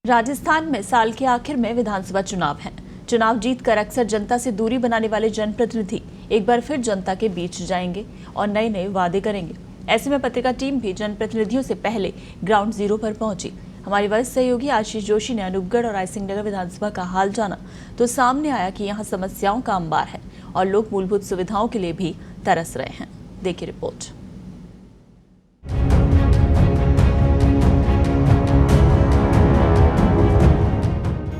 राजस्थान में साल के आखिर में विधानसभा चुनाव हैं। चुनाव जीतकर अक्सर जनता से दूरी बनाने वाले जनप्रतिनिधि एक बार फिर जनता के बीच जाएंगे और नए नए वादे करेंगे। ऐसे में पत्रिका टीम भी जनप्रतिनिधियों से पहले ग्राउंड जीरो पर पहुंची। हमारी वरिष्ठ सहयोगी आशीष जोशी ने अनूपगढ़ और रायसिंहनगर विधानसभा का हाल जाना तो सामने आया कि यहाँ समस्याओं का अंबार है और लोग मूलभूत सुविधाओं के लिए भी तरस रहे हैं। देखिए रिपोर्ट।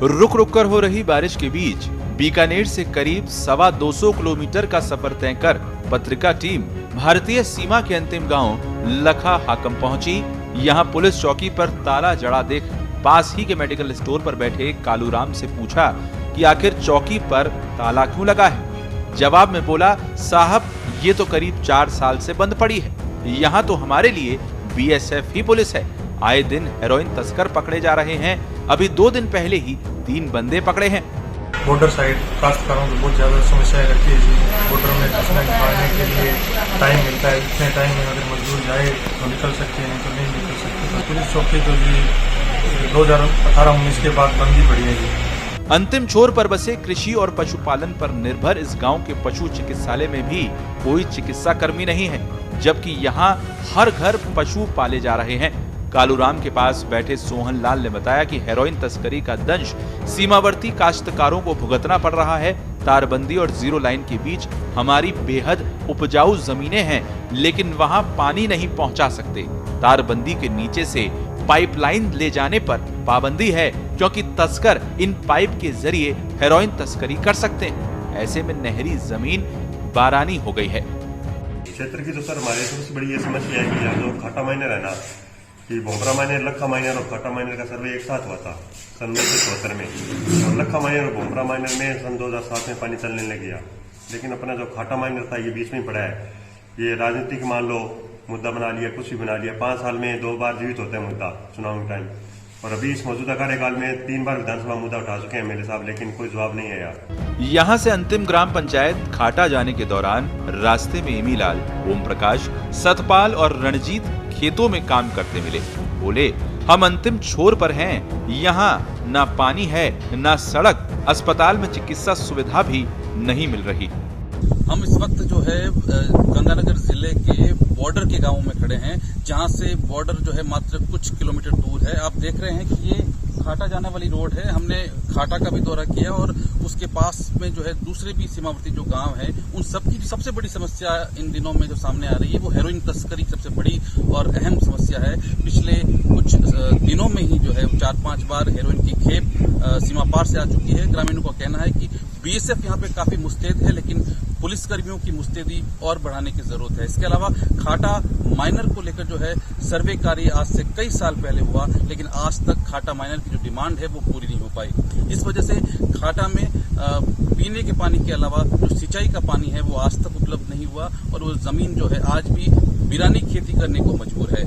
रुक रुक कर हो रही बारिश के बीच बीकानेर से करीब 225 किलोमीटर का सफर तय कर पत्रिका टीम भारतीय सीमा के अंतिम गांव लखा हाकम पहुंची। यहां पुलिस चौकी पर ताला जड़ा देख पास ही के मेडिकल स्टोर पर बैठे कालूराम से पूछा कि आखिर चौकी पर ताला क्यों लगा है। जवाब में बोला, साहब ये तो करीब 4 साल से बंद पड़ी है। यहाँ तो हमारे लिए बीएसएफ ही पुलिस है। आए दिन हेरोइन तस्कर पकड़े जा रहे हैं। अभी 2 दिन पहले ही 3 बंदे पकड़े हैं। बॉर्डर साइड काश्तकारों को बहुत ज्यादा समस्याएं रहती है जी। बॉर्डर में फसलें निकालने के लिए टाइम मिलता है, इतने टाइम में अगर मजदूर जाए तो निकल सकते हैं, नहीं तो नहीं निकल सकते। तो पुलिस चौकी तो जी 2018-19 के बाद बंद ही पड़ी है जी। अंतिम छोर पर बसे कृषि और पशुपालन पर निर्भर इस गांव के पशु चिकित्सालय में भी कोई चिकित्सा कर्मी नहीं है, जबकि यहाँ हर घर पशु पाले जा रहे हैं। कालूराम के पास बैठे सोहन लाल ने बताया कि हेरोइन तस्करी का दंश सीमावर्ती काश्तकारों को भुगतना पड़ रहा है। तारबंदी और जीरो लाइन के बीच हमारी बेहद उपजाऊ जमीनें हैं, लेकिन वहां पानी नहीं पहुंचा सकते। तारबंदी के नीचे से पाइपलाइन ले जाने पर पाबंदी है, क्योंकि तस्कर इन पाइप के जरिए हेरोइन तस्करी कर सकते हैं। ऐसे में नहरी जमीन बारानी हो गई है। क्षेत्र की तो सर हमारे सबसे बड़ी ये समस्या है कि यहाँ जो खाटा माइनर है ना, कि भोपरा माइनर, लखा माइनर और खाटा माइनर का सर्वे एक साथ हुआ था सन 1974 में। और लखा माइनर और भोपरा माइनर में सन 2007 में पानी चलने लग गया। लेकिन अपना जो खाटा माइनर था ये बीच में पड़ा है। ये राजनीतिक मान लो मुद्दा बना लिया, कुछ भी बना लिया। 5 साल में 2 बार जीवित होता है मुद्दा चुनाव के टाइम। और अभी इस मौजूदा कार्यकाल में 3 बार विधानसभा मुद्दा उठा चुके हैं एमएलए साहब, लेकिन कोई जवाब नहीं है यार। यहाँ से अंतिम ग्राम पंचायत खाटा जाने के दौरान रास्ते में एमीलाल, ओम प्रकाश, सतपाल और रणजीत खेतों में काम करते मिले। बोले, हम अंतिम छोर पर हैं। यहाँ ना पानी है, ना सड़क, अस्पताल में चिकित्सा सुविधा भी नहीं मिल रही। हम इस वक्त जो है गंगानगर जिले के बॉर्डर के गांवों में खड़े हैं, जहां से बॉर्डर जो है मात्र कुछ किलोमीटर दूर है। आप देख रहे हैं कि ये खाटा जाने वाली रोड है। हमने खाटा का भी दौरा किया और उसके पास में जो है दूसरे भी सीमावर्ती जो गांव है, उन सबकी सबसे बड़ी समस्या इन दिनों में जो सामने आ रही है वो हेरोइन तस्करी सबसे बड़ी और अहम समस्या है। पिछले कुछ दिनों में ही जो है 4-5 बार हेरोइन की खेप सीमा पार से आ चुकी है। ग्रामीणों का कहना है कि बीएसएफ यहाँ पे काफी मुस्तैद है, लेकिन पुलिस कर्मियों की मुस्तैदी और बढ़ाने की जरूरत है। इसके अलावा खाटा माइनर को लेकर जो है सर्वे कार्य आज से कई साल पहले हुआ, लेकिन आज तक खाटा माइनर की जो डिमांड है वो पूरी नहीं हो पाई। इस वजह से खाटा में पीने के पानी के अलावा जो सिंचाई का पानी है वो आज तक उपलब्ध नहीं हुआ और वो जमीन जो है आज भी वीरानी खेती करने को मजबूर है।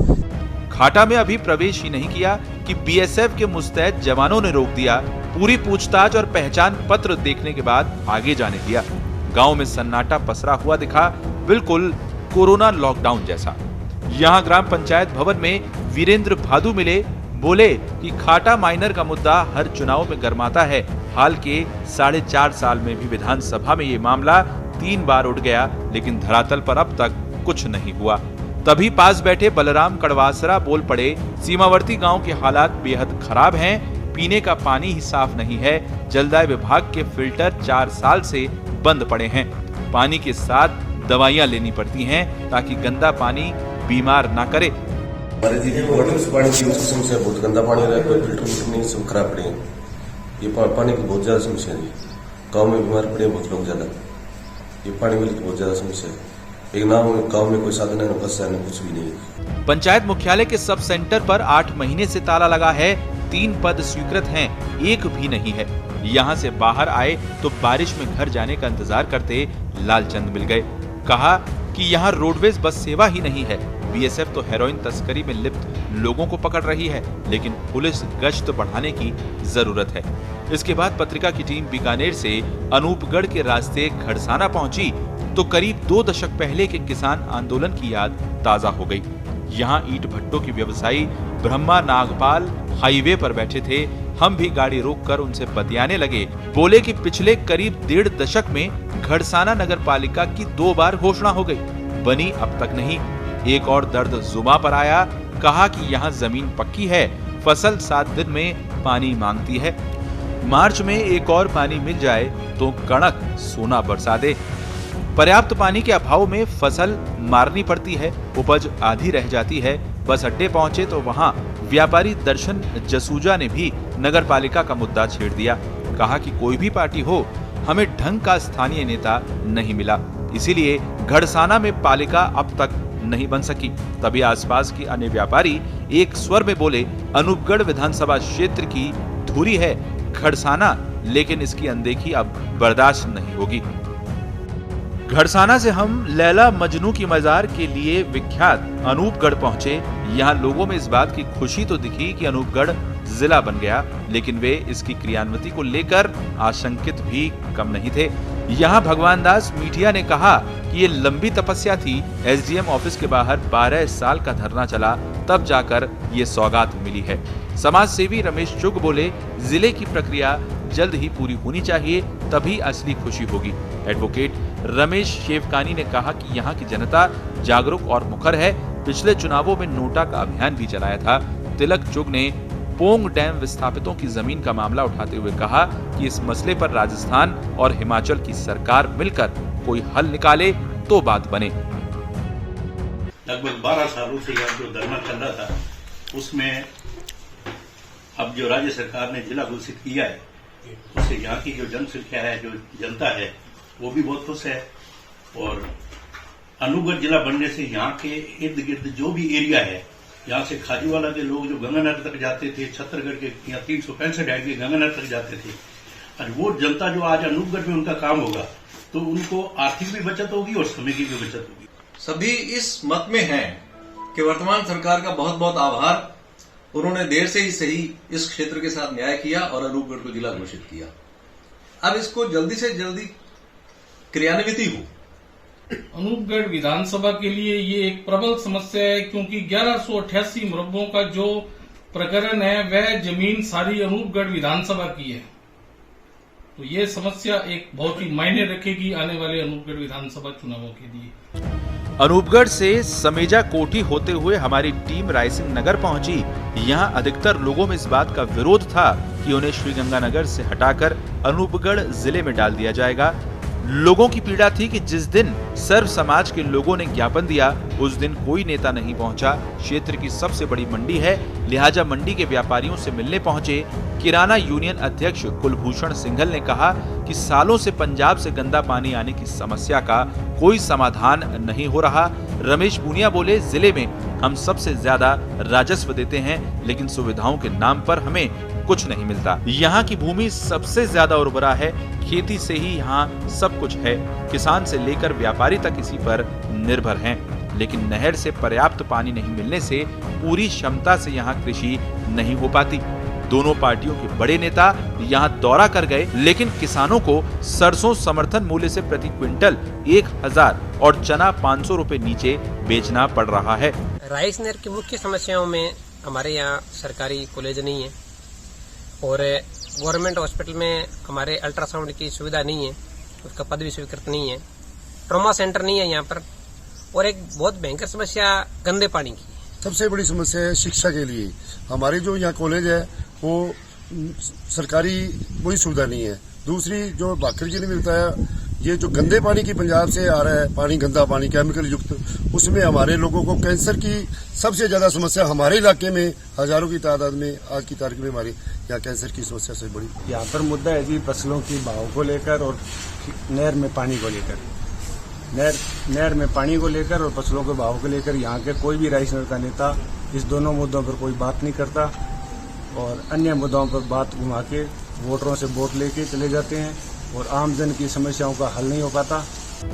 खाटा में अभी प्रवेश ही नहीं किया कि बीएसएफ के मुस्तैद जवानों ने रोक दिया। पूरी पूछताछ और पहचान पत्र देखने के बाद आगे जाने दिया। गांव में सन्नाटा पसरा हुआ दिखा, बिल्कुल कोरोना लॉकडाउन जैसा। यहां ग्राम पंचायत भवन में वीरेंद्र भादु मिले। बोले कि खाटा माइनर का मुद्दा हर चुनाव में गरमाता है। हाल के 4.5 साल में भी विधानसभा में ये मामला 3 बार उठ गया, लेकिन धरातल पर अब तक कुछ नहीं हुआ। तभी पास बैठे बलराम कड़वासरा बोल पड़े, सीमावर्ती गांव के हालात बेहद खराब हैं। पीने का पानी ही साफ नहीं है। जलदाय विभाग के फिल्टर 4 साल से बंद पड़े हैं। पानी के साथ दवाइयां लेनी पड़ती हैं ताकि गंदा पानी बीमार ना करे। हमारे जी वाटर पानी की समस्या, बहुत गंदा पानी रहा है, कोई फिल्टर नहीं, सब खराब पड़े हैं। ये पानी की बहुत ज्यादा समस्या है। गाँव में बीमार पड़े बहुत लोग ज्यादा। ये पानी वाली बहुत ज्यादा समस्या है। एक गाँव में कोई साधन है, बस है, कुछ भी नहीं। पंचायत मुख्यालय के सब सेंटर पर 8 महीने से ताला लगा है। 3 पद स्वीकृत हैं, एक भी नहीं है। यहाँ से बाहर आए तो बारिश में घर जाने का इंतजार करते लालचंद मिल गए। कहा कि यहाँ रोडवेज बस सेवा ही नहीं है। बीएसएफ तो हेरोइन तस्करी में लिप्त लोगों को पकड़ रही है, लेकिन पुलिस गश्त बढ़ाने की जरूरत है। इसके बाद पत्रिका की टीम बीकानेर से अनूपगढ़ के रास्ते खड़साना पहुंची तो करीब 2 दशक पहले के किसान आंदोलन की याद ताजा हो गई। यहाँ ईंट भट्टों के व्यवसायी ब्रह्मा नागपाल हाईवे पर बैठे थे। हम भी गाड़ी रोककर उनसे बतियाने लगे। बोले कि पिछले करीब 1.5 दशक में घड़साना नगर पालिका की 2 बार घोषणा हो गई, बनी अब तक नहीं। एक और दर्द जुमा पर आया, कहा कि यहाँ जमीन पक्की है, फसल 7 दिन में पानी मांगती है। मार्च में एक और पानी मिल जाए तो कड़क सोना बरसा दे। पर्याप्त पानी के अभाव में फसल मारनी पड़ती है, उपज आधी रह जाती है। बस अड्डे पहुंचे तो वहां व्यापारी दर्शन जसूजा ने भी नगर पालिका का मुद्दा छेड़ दिया। कहा कि कोई भी पार्टी हो, हमें ढंग का स्थानीय नेता नहीं मिला, इसीलिए घड़साना में पालिका अब तक नहीं बन सकी। तभी आसपास के अन्य व्यापारी एक स्वर में बोले, अनूपगढ़ विधानसभा क्षेत्र की धुरी है घड़साना, लेकिन इसकी अनदेखी अब बर्दाश्त नहीं होगी। घड़साना से हम लैला मजनू की मजार के लिए विख्यात अनूपगढ़ पहुंचे। यहाँ लोगों में इस बात की खुशी तो दिखी कि अनूपगढ़ जिला बन गया, लेकिन वे इसकी क्रियान्विति को लेकर आशंकित भी कम नहीं थे। यहाँ भगवान दास मीठिया ने कहा कि ये लंबी तपस्या थी। एसडीएम ऑफिस के बाहर 12 साल का धरना चला, तब जाकर ये सौगात मिली है। समाज सेवी रमेश चुग बोले, जिले की प्रक्रिया जल्द ही पूरी होनी चाहिए, तभी असली खुशी होगी। एडवोकेट रमेश शेवकानी ने कहा कि यहाँ की जनता जागरूक और मुखर है। पिछले चुनावों में नोटा का अभियान भी चलाया था। तिलक चुग ने पोंग डैम विस्थापितों की जमीन का मामला उठाते हुए कहा कि इस मसले पर राजस्थान और हिमाचल की सरकार मिलकर कोई हल निकाले तो बात बने। लगभग 12 सालों से यह जो धरना चल रहा था, उसमें अब जो राज्य सरकार ने जिला घोषित किया है, उससे यहाँ की जो जनसंख्या है, जो जनता है, वो भी बहुत खुश है। और अनूपगढ़ जिला बनने से यहाँ के इर्द गिर्द जो भी एरिया है, यहाँ से खाजूवाला के लोग जो गंगानगर तक जाते थे, छत्तरगढ़ के यहाँ 365 हाइट के गंगानगर तक जाते थे, और वो जनता जो आज अनूपगढ़ में उनका काम होगा, तो उनको आर्थिक भी बचत होगी और समय की भी बचत होगी। सभी इस मत में हैं कि वर्तमान सरकार का बहुत बहुत आभार, उन्होंने देर से ही सही इस क्षेत्र के साथ न्याय किया और अनूपगढ़ को जिला घोषित किया। अब इसको जल्दी से जल्दी क्रियान्विति हो। अनूपगढ़ विधानसभा के लिए ये एक प्रबल समस्या है, क्योंकि 1188 मुरब्बों का जो प्रकरण है, वह जमीन सारी अनूपगढ़ विधानसभा की है। तो ये समस्या एक बहुत ही मायने रखेगी आने वाले अनूपगढ़ विधानसभा चुनावों के लिए। अनूपगढ़ से समेजा कोठी होते हुए हमारी टीम रायसिंह नगर पहुंची। यहाँ अधिकतर लोगों में इस बात का विरोध था कि उन्हें श्रीगंगानगर से हटाकर अनूपगढ़ जिले में डाल दिया जाएगा। लोगों की पीड़ा थी कि जिस दिन सर्व समाज के लोगों ने ज्ञापन दिया, उस दिन कोई नेता नहीं पहुंचा। क्षेत्र की सबसे बड़ी मंडी है, लिहाजा मंडी के व्यापारियों से मिलने पहुंचे। किराना यूनियन अध्यक्ष कुलभूषण सिंघल ने कहा कि सालों से पंजाब से गंदा पानी आने की समस्या का कोई समाधान नहीं हो रहा। रमेश पूनिया बोले, जिले में हम सबसे ज्यादा राजस्व देते हैं, लेकिन सुविधाओं के नाम पर हमें कुछ नहीं मिलता। यहाँ की भूमि सबसे ज्यादा उर्वरा है, खेती से ही यहाँ सब कुछ है। किसान से लेकर व्यापारी तक इसी पर निर्भर हैं, लेकिन नहर से पर्याप्त पानी नहीं मिलने से पूरी क्षमता से यहाँ कृषि नहीं हो पाती। दोनों पार्टियों के बड़े नेता यहाँ दौरा कर गए, लेकिन किसानों को सरसों समर्थन मूल्य से प्रति क्विंटल 1000 और चना 500 रुपए नीचे बेचना पड़ रहा है। राइसनर की मुख्य समस्याओं में हमारे यहाँ सरकारी कॉलेज नहीं है और गवर्नमेंट हॉस्पिटल में हमारे अल्ट्रासाउंड की सुविधा नहीं है, उसका पद भी स्वीकृत नहीं है, ट्रॉमा सेंटर नहीं है यहाँ पर, और एक बहुत भयंकर समस्या गंदे पानी की। सबसे बड़ी समस्या है शिक्षा के लिए। हमारे जो यहाँ कॉलेज है वो सरकारी कोई सुविधा नहीं है। दूसरी जो भाकर जी ने भी बताया, ये जो गंदे पानी की पंजाब से आ रहा है पानी, गंदा पानी केमिकल युक्त, उसमें हमारे लोगों को कैंसर की सबसे ज्यादा समस्या हमारे इलाके में हजारों की तादाद में आज की तारीख में हमारी यहाँ कैंसर की समस्या से बड़ी। यहाँ पर मुद्दा है जी फसलों की भाव को लेकर और नहर में पानी को लेकर। नहर में पानी को लेकर और फसलों के भाव को लेकर यहाँ के कोई भी राइसनर का नेता इस दोनों मुद्दों पर कोई बात नहीं करता और अन्य मुद्दों पर बात घुमा के वोटरों से वोट लेके चले जाते हैं और आम जन की समस्याओं का हल नहीं हो पाता।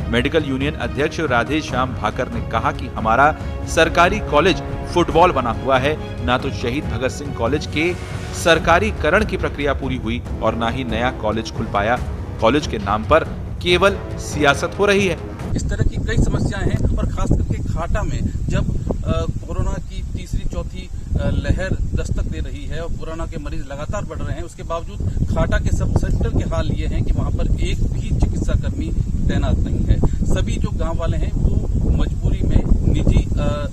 मेडिकल यूनियन अध्यक्ष राधे श्याम भाकर ने कहा कि हमारा सरकारी कॉलेज फुटबॉल बना हुआ है, ना तो शहीद भगत सिंह कॉलेज के सरकारीकरण की प्रक्रिया पूरी हुई और ना ही नया कॉलेज खुल पाया। कॉलेज के नाम पर केवल सियासत हो रही है। इस तरह की कई समस्याएं हैं। और खास करके खाटा में जब कोरोना की तीसरी चौथी लहर दस्तक दे रही है और कोरोना के मरीज लगातार बढ़ रहे हैं, उसके बावजूद खाटा के सब सेंटर के हाल ये हैं कि वहां पर एक भी चिकित्सा कर्मी तैनात नहीं है। सभी जो गांव वाले हैं वो मजबूरी में निजी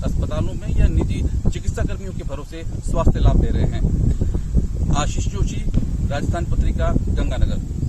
अस्पतालों में या निजी चिकित्सा कर्मियों के भरोसे स्वास्थ्य लाभ ले रहे हैं। आशीष जोशी, राजस्थान पत्रिका, गंगानगर।